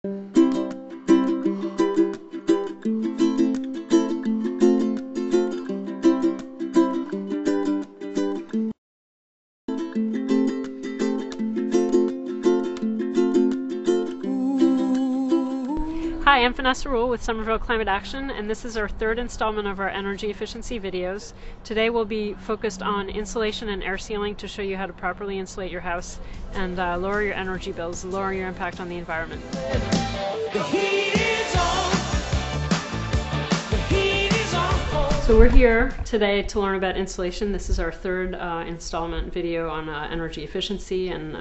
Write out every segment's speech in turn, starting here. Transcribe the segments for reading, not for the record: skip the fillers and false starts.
Hi, I'm Vanessa Rule with Somerville Climate Action, and this is our third installment of our energy efficiency videos. Today we'll be focused on insulation and air sealing to show you how to properly insulate your house and lower your energy bills, lower your impact on the environment. The heat is on. The heat is on. So we're here today to learn about insulation. This is our third installment video on energy efficiency and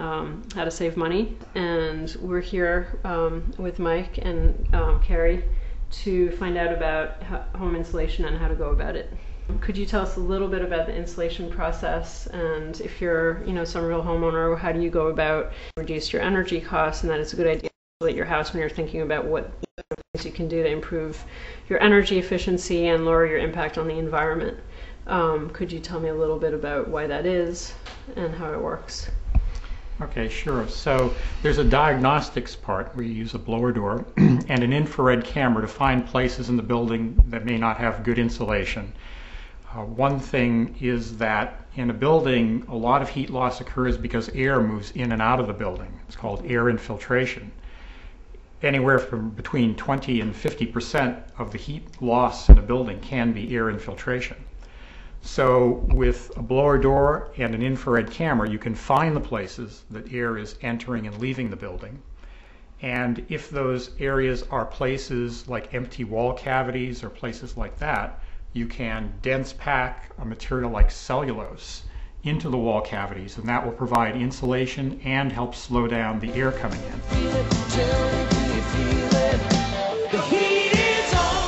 how to save money. And we're here with Mike and Carrie to find out about home insulation and how to go about it. Could you tell us a little bit about the insulation process, and if you're, Somerville homeowner, how do you go about reduce your energy costs, and that it's a good idea to insulate your house when you're thinking about what things you can do to improve your energy efficiency and lower your impact on the environment. Could you tell me a little bit about why that is and how it works? Okay, sure. So there's a diagnostics part where you use a blower door and an infrared camera to find places in the building that may not have good insulation. One thing is that in a building, a lot of heat loss occurs because air moves in and out of the building. It's called air infiltration. Anywhere from between 20 and 50% of the heat loss in a building can be air infiltration. So with a blower door and an infrared camera, you can find the places that air is entering and leaving the building. And if those areas are places like empty wall cavities or places like that, you can dense pack a material like cellulose into the wall cavities, and that will provide insulation and help slow down the air coming in.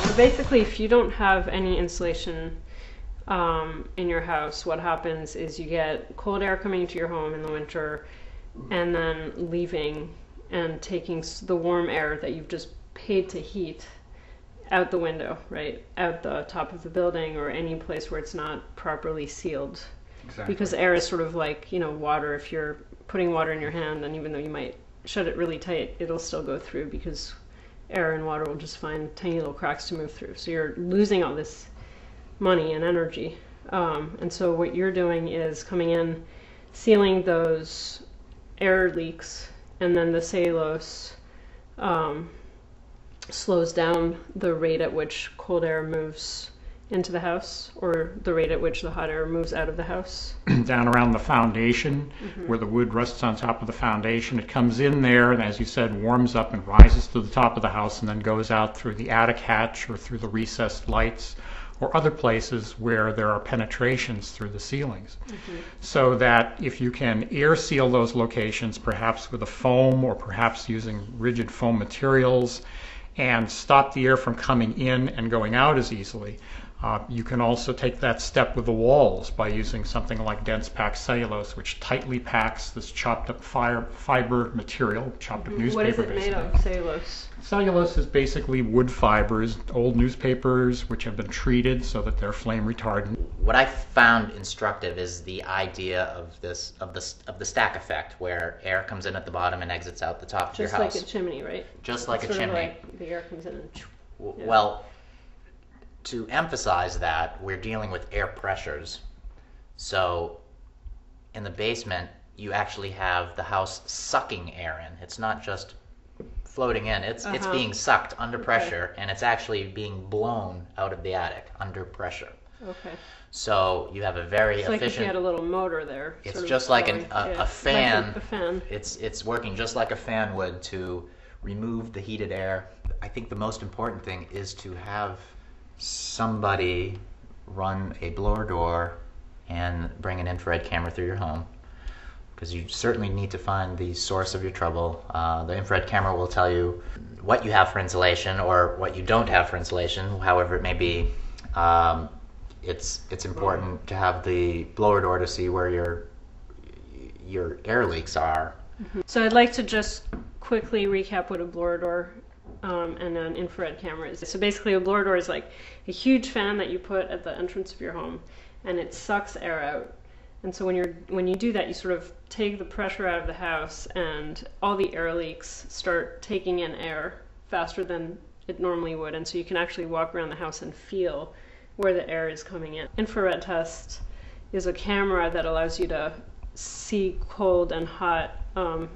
So basically, if you don't have any insulation in your house, what happens is you get cold air coming into your home in the winter and then leaving and taking the warm air that you've just paid to heat out the window, right? Out the top of the building or any place where it's not properly sealed. Exactly. Because air is sort of like, water. If you're putting water in your hand, and even though you might shut it really tight, it'll still go through because air and water will just find tiny little cracks to move through. So you're losing all this money and energy. And so what you're doing is coming in, sealing those air leaks, and then the cellulose slows down the rate at which cold air moves into the house, or the rate at which the hot air moves out of the house. Down around the foundation, where the wood rests on top of the foundation, it comes in there and, as you said, warms up and rises to the top of the house and then goes out through the attic hatch or through the recessed lights or other places where there are penetrations through the ceilings. So that if you can air seal those locations, perhaps with a foam or perhaps using rigid foam materials, and stop the air from coming in and going out as easily. You can also take that step with the walls by using something like dense packed cellulose, which tightly packs this chopped up fiber material, chopped up newspaper. What is it basically. made of, cellulose? Cellulose is basically wood fibers, old newspapers which have been treated so that they're flame retardant. What I found instructive is the idea of the stack effect, where air comes in at the bottom and exits out the top of your house. Just like a chimney, right? Just like it's a chimney. Like the air comes in and... Yeah. Well, to emphasize that, we're dealing with air pressures. So in the basement, you actually have the house sucking air in. It's not just floating in. It's being sucked under pressure, and it's actually being blown out of the attic under pressure. Okay. So you have a very efficient... Like if you had a little motor there. It's just like a fan. Like a fan. It's working just like a fan would to remove the heated air. I think the most important thing is to have somebody run a blower door and bring an infrared camera through your home, because you certainly need to find the source of your trouble. The infrared camera will tell you what you have for insulation or what you don't have for insulation, however it may be. It's important to have the blower door to see where your air leaks are. So I'd like to just quickly recap what a blower door and an infrared camera is. So basically a blower door is like a huge fan that you put at the entrance of your home, and it sucks air out. And so when you do that, you sort of take the pressure out of the house, and all the air leaks start taking in air faster than it normally would, and so you can actually walk around the house and feel where the air is coming in. Infrared test is a camera that allows you to see cold and hot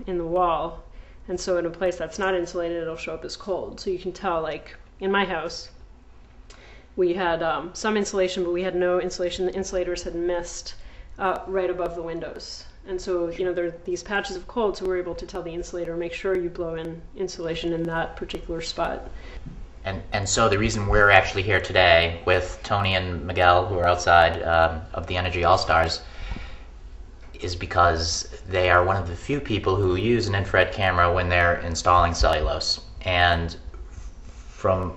in the wall, and so in a place that's not insulated, it'll show up as cold. So you can tell, like in my house, we had some insulation, but we had no insulation. The insulators had missed right above the windows. And so, you know, there are these patches of cold, so we're able to tell the insulator, make sure you blow in insulation in that particular spot. And so the reason we're actually here today with Tony and Miguel, who are outside of the Energy All-Stars, is because they are one of the few people who use an infrared camera when they're installing cellulose. And from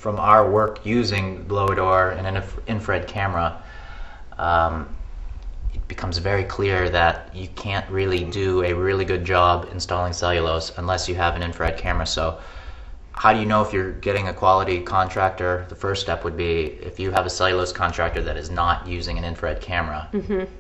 our work using blower door and an infrared camera, it becomes very clear that you can't really do a really good job installing cellulose unless you have an infrared camera. So how do you know if you're getting a quality contractor? The first step would be, if you have a cellulose contractor that is not using an infrared camera,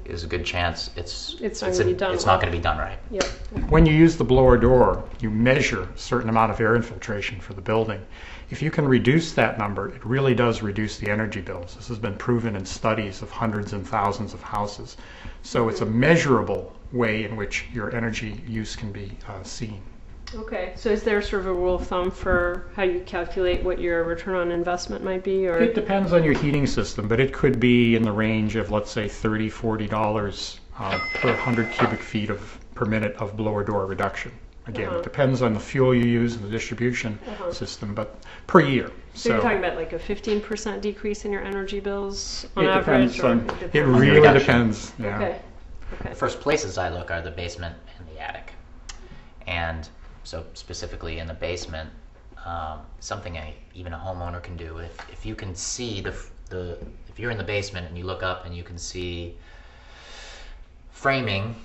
there's a good chance it's not going to be done right. Yep. When you use the blower door, you measure a certain amount of air infiltration for the building. If you can reduce that number, it really does reduce the energy bills. This has been proven in studies of hundreds and thousands of houses. So it's a measurable way in which your energy use can be seen. Okay, so is there sort of a rule of thumb for how you calculate what your return on investment might be? Or It depends on your heating system, but it could be in the range of, let's say, $30, $40 per 100 cubic feet per minute of blower door reduction. Again, it depends on the fuel you use and the distribution system, but per year. So you're talking about like a 15% decrease in your energy bills on it average? depends Or it really depends. Yeah. Okay. The first places I look are the basement and the attic. And so specifically in the basement, something even a homeowner can do, if you can see if you're in the basement and you look up and you can see framing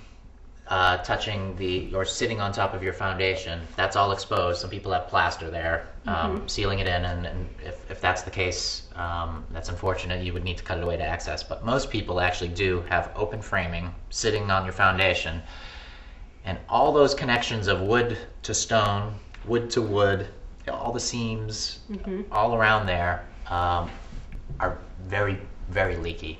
touching or sitting on top of your foundation, that's all exposed. Some people have plaster there, sealing it in, and if that's the case, that's unfortunate. You would need to cut it away to access. But most people actually do have open framing sitting on your foundation, and all those connections of wood to stone, wood to wood, all the seams all around there are very, very leaky.